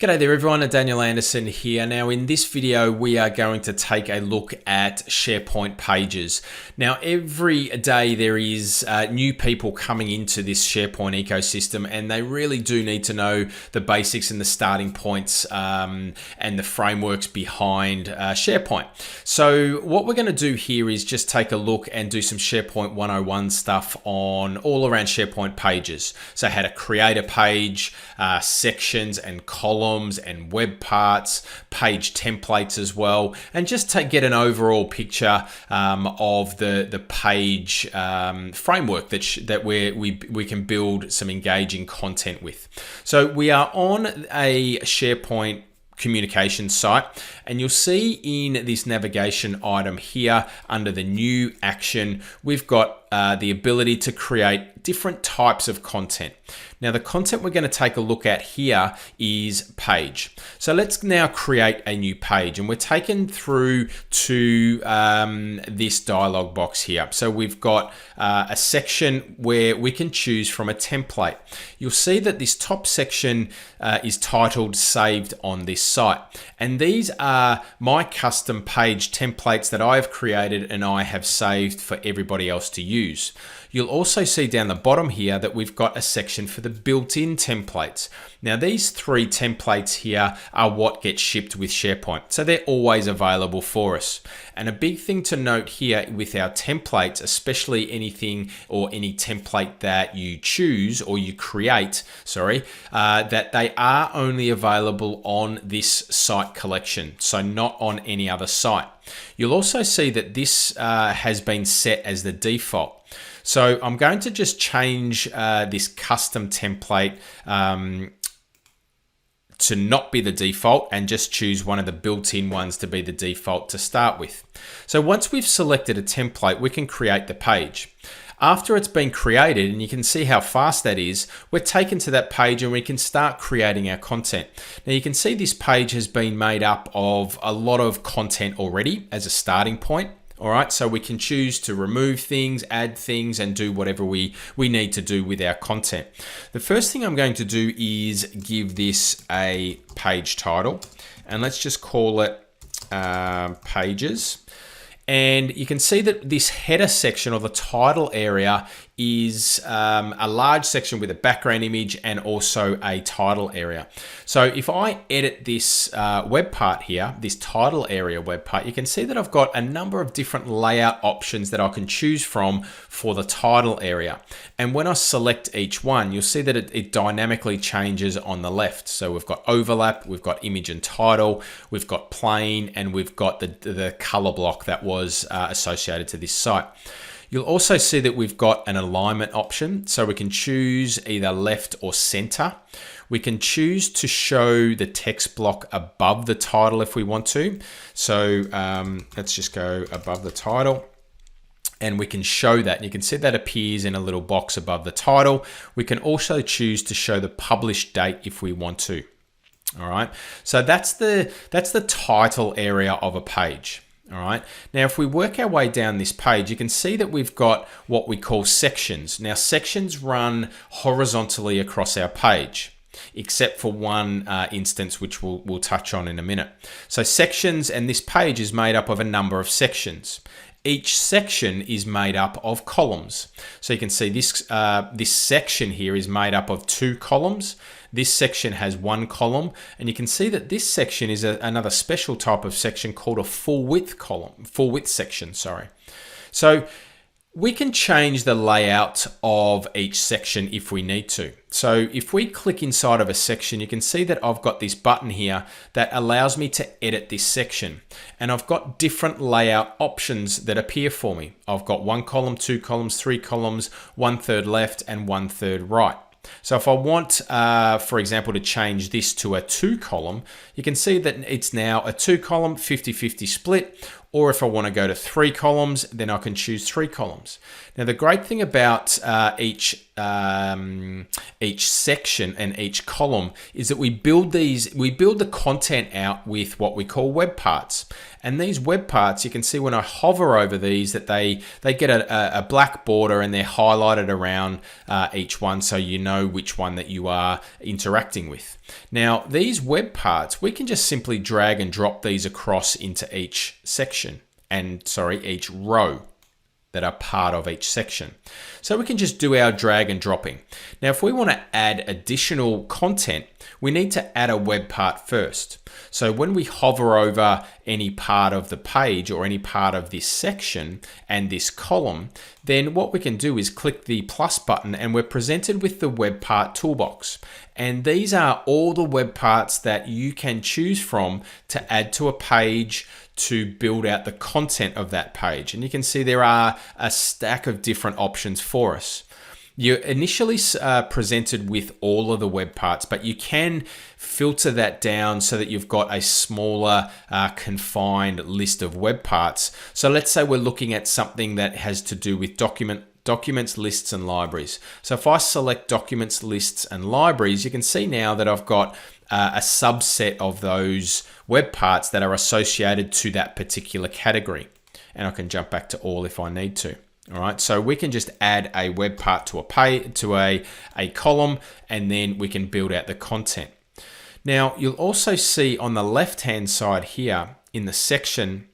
G'day there everyone, Daniel Anderson here. Now in this video we are going to take a look at SharePoint Pages. Now every day there is new people coming into this SharePoint ecosystem and they really do need to know the basics and the starting points and the frameworks behind SharePoint. So what we're going to do here is just take a look and do some SharePoint 101 stuff on all around SharePoint Pages. So how to create a page, sections and columns and web parts, page templates as well, and just get an overall picture of the page framework that we can build some engaging content with. So we are on a SharePoint communication site, and you'll see in this navigation item here under the new action, we've got the ability to create different types of content. Now the content we're going to take a look at here is page. So let's now create a new page, and we're taken through to this dialog box here. So we've got a section where we can choose from a template. You'll see that this top section is titled Saved on this site, and these are my custom page templates that I've created and I have saved for everybody else to use. You'll also see down the bottom here that we've got a section for the built-in templates. Now these three templates here are what gets shipped with SharePoint, so they're always available for us. And a big thing to note here with our templates, especially anything or any template that you choose or you create, that they are only available on this site collection, so not on any other site. You'll also see that this has been set as the default. So I'm going to just change this custom template to not be the default and just choose one of the built-in ones to be the default to start with. So once we've selected a template, we can create the page. After it's been created, and you can see how fast that is, we're taken to that page and we can start creating our content. Now you can see this page has been made up of a lot of content already as a starting point. All right, so we can choose to remove things, add things, and do whatever we need to do with our content. The first thing I'm going to do is give this a page title, and let's just call it Pages. And you can see that this header section, or the title area, is a large section with a background image and also a title area. So if I edit this web part here, this title area web part, you can see that I've got a number of different layout options that I can choose from for the title area. And when I select each one, you'll see that it dynamically changes on the left. So we've got overlap, we've got image and title, we've got plain, and we've got the color block that was associated to this site. You'll also see that we've got an alignment option, so we can choose either left or center. We can choose to show the text block above the title if we want to. So let's just go above the title, and we can show that. And you can see that appears in a little box above the title. We can also choose to show the published date if we want to. All right, so that's the title area of a page. All right. Now, if we work our way down this page, you can see that we've got what we call sections. Now, sections run horizontally across our page, except for one instance, which we'll touch on in a minute. So sections, and this page is made up of a number of sections. Each section is made up of columns. So you can see this section here is made up of 2 columns. This section has 1 column, and you can see that this section is another special type of section called a full width section. So we can change the layout of each section if we need to. So if we click inside of a section, you can see that I've got this button here that allows me to edit this section. And I've got different layout options that appear for me. I've got 1 column, 2 columns, 3 columns, 1/3 left and 1/3 right. So if I want, for example, to change this to a 2 column, you can see that it's now a 2 column 50-50 split, Or if I want to go to 3 columns, then I can choose 3 columns. Now, the great thing about each section and each column is that we build the content out with what we call web parts. And these web parts, you can see when I hover over these that they get a black border and they're highlighted around each one, so you know which one that you are interacting with. Now, these web parts, we can just simply drag and drop these across into each section each row that are part of each section. So we can just do our drag and dropping. Now, if we want to add additional content, we need to add a web part first. So when we hover over any part of the page or any part of this section and this column, then what we can do is click the plus button and we're presented with the web part toolbox. And these are all the web parts that you can choose from to add to a page to build out the content of that page. And you can see there are a stack of different options for us. You're initially presented with all of the web parts, but you can filter that down so that you've got a smaller confined list of web parts. So let's say we're looking at something that has to do with documents, lists, and libraries. So if I select documents, lists, and libraries, you can see now that I've got a subset of those web parts that are associated to that particular category. And I can jump back to all if I need to. All right, so we can just add a web part to a column, and then we can build out the content. Now, you'll also see on the left-hand side here in the section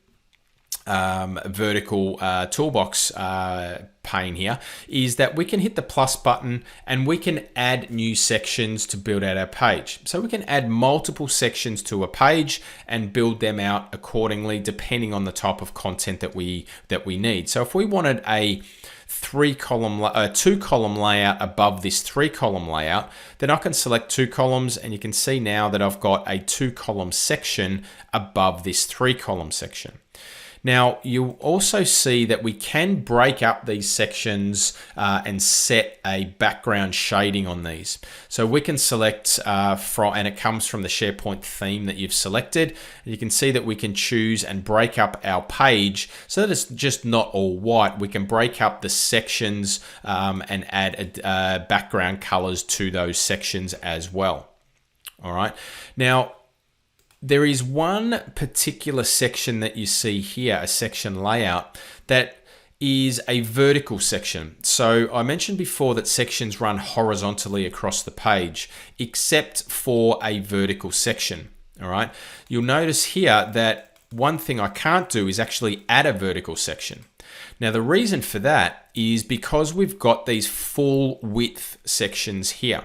vertical toolbox pane here is that we can hit the plus button and we can add new sections to build out our page. So we can add multiple sections to a page and build them out accordingly depending on the type of content that we need. So if we wanted a 2-column layout above this 3-column layout, then I can select 2 columns, and you can see now that I've got a 2-column section above this 3-column section. Now, you'll also see that we can break up these sections and set a background shading on these. So we can select and it comes from the SharePoint theme that you've selected. You can see that we can choose and break up our page so that it's just not all white. We can break up the sections and add background colors to those sections as well. All right. Now, there is one particular section that you see here, a section layout, that is a vertical section. So I mentioned before that sections run horizontally across the page, except for a vertical section. All right. You'll notice here that one thing I can't do is actually add a vertical section. Now, the reason for that is because we've got these full width sections here.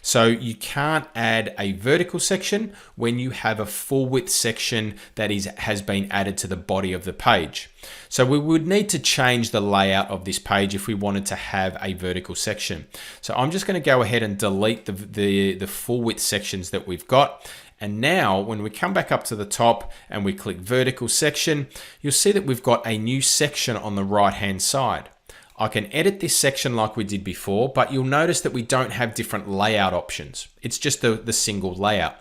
So you can't add a vertical section when you have a full width section that has been added to the body of the page. So we would need to change the layout of this page if we wanted to have a vertical section. So I'm just going to go ahead and delete the full width sections that we've got. And now when we come back up to the top and we click vertical section, you'll see that we've got a new section on the right hand side. I can edit this section like we did before, but you'll notice that we don't have different layout options. It's just the single layout.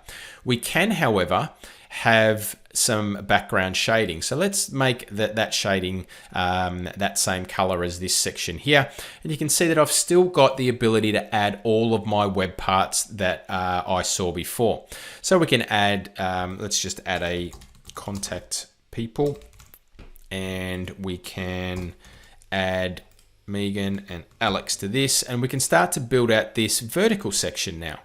We can, however, have some background shading. So let's make that shading that same color as this section here. And you can see that I've still got the ability to add all of my web parts that I saw before. So we can add, let's just add a contact people, and we can add Megan and Alex to this, and we can start to build out this vertical section now.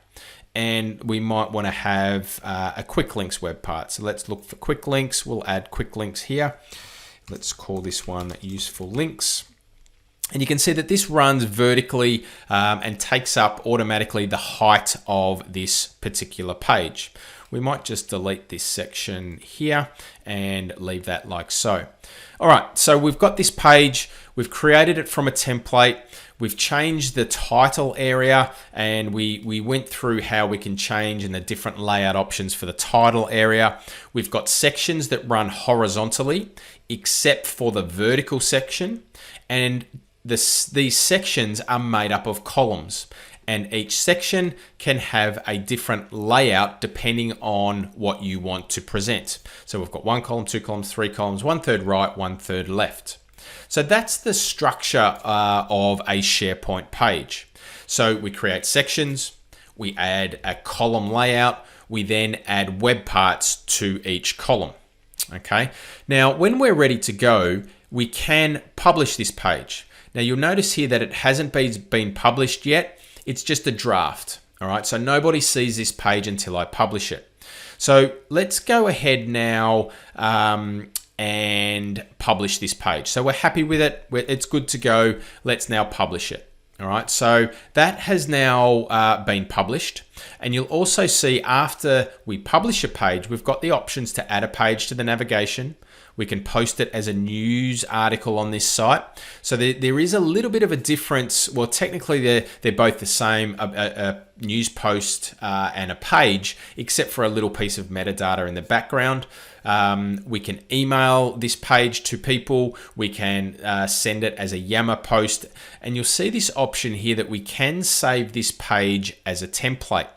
And we might want to have a quick links web part. So let's look for quick links. We'll add quick links here. Let's call this one useful links. And you can see that this runs vertically and takes up automatically the height of this particular page. We might just delete this section here and leave that like so. All right, so we've got this page. We've created it from a template. We've changed the title area, and we went through how we can change in the different layout options for the title area. We've got sections that run horizontally, except for the vertical section. And these sections are made up of columns. and each section can have a different layout depending on what you want to present. So we've got 1 column, 2 columns, 3 columns, 1/3 right, 1/3 left. So that's the structure of a SharePoint page. So we create sections, we add a column layout, we then add web parts to each column. Okay, now when we're ready to go, we can publish this page. Now you'll notice here that it hasn't been published yet. It's just a draft. All right, so nobody sees this page until I publish it. So let's go ahead now and publish this page. So we're happy with it. It's good to go. Let's now publish it. All right, so that has now been published. And you'll also see after we publish a page, we've got the options to add a page to the navigation. We can post it as a news article on this site. So there is a little bit of a difference. Well, technically they're both the same, a news post and a page, except for a little piece of metadata in the background. We can email this page to people. We can send it as a Yammer post. And you'll see this option here that we can save this page as a template.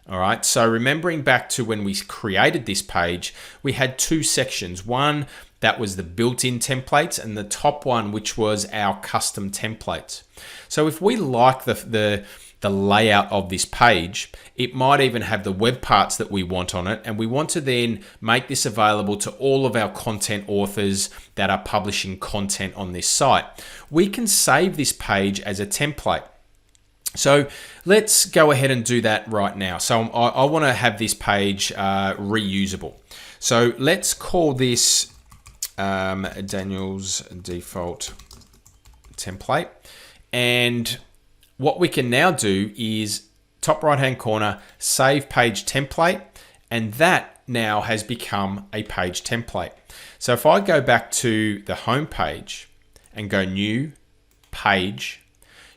All right, so remembering back to when we created this page, we had two sections. One that was the built-in templates, and the top one, which was our custom templates. So if we like the layout of this page, it might even have the web parts that we want on it, and we want to then make this available to all of our content authors that are publishing content on this site. We can save this page as a template. So let's go ahead and do that right now. So I want to have this page reusable. So let's call this Daniel's default template. And what we can now do is top right hand corner, save page template, and that now has become a page template. So if I go back to the home page and go new page,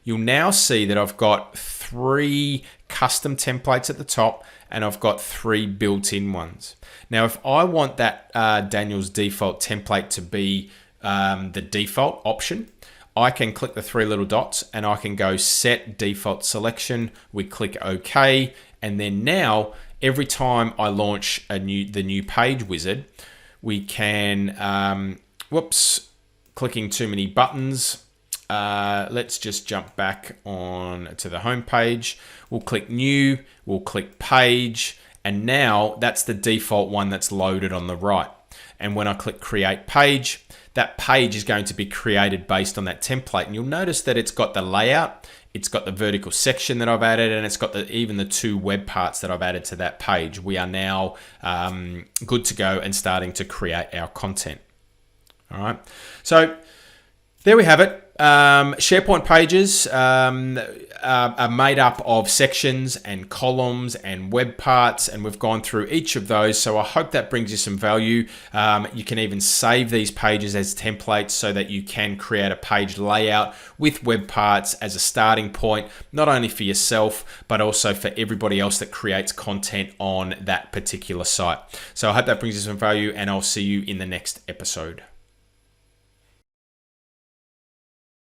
you'll now see that I've got 3 custom templates at the top and I've got 3 built-in ones. Now, if I want that Daniel's default template to be the default option, I can click the 3 little dots and I can go set default selection. We click OK. And then now, every time I launch the new page wizard, we can, clicking too many buttons. Let's just jump back on to the home page. We'll click new, we'll click page, and now that's the default one that's loaded on the right. And when I click create page, that page is going to be created based on that template. And you'll notice that it's got the layout, it's got the vertical section that I've added, and it's got even the 2 web parts that I've added to that page. We are now good to go and starting to create our content. All right, so there we have it. SharePoint pages are made up of sections and columns and web parts, and we've gone through each of those. So I hope that brings you some value. You can even save these pages as templates so that you can create a page layout with web parts as a starting point, not only for yourself, but also for everybody else that creates content on that particular site. So I hope that brings you some value, and I'll see you in the next episode.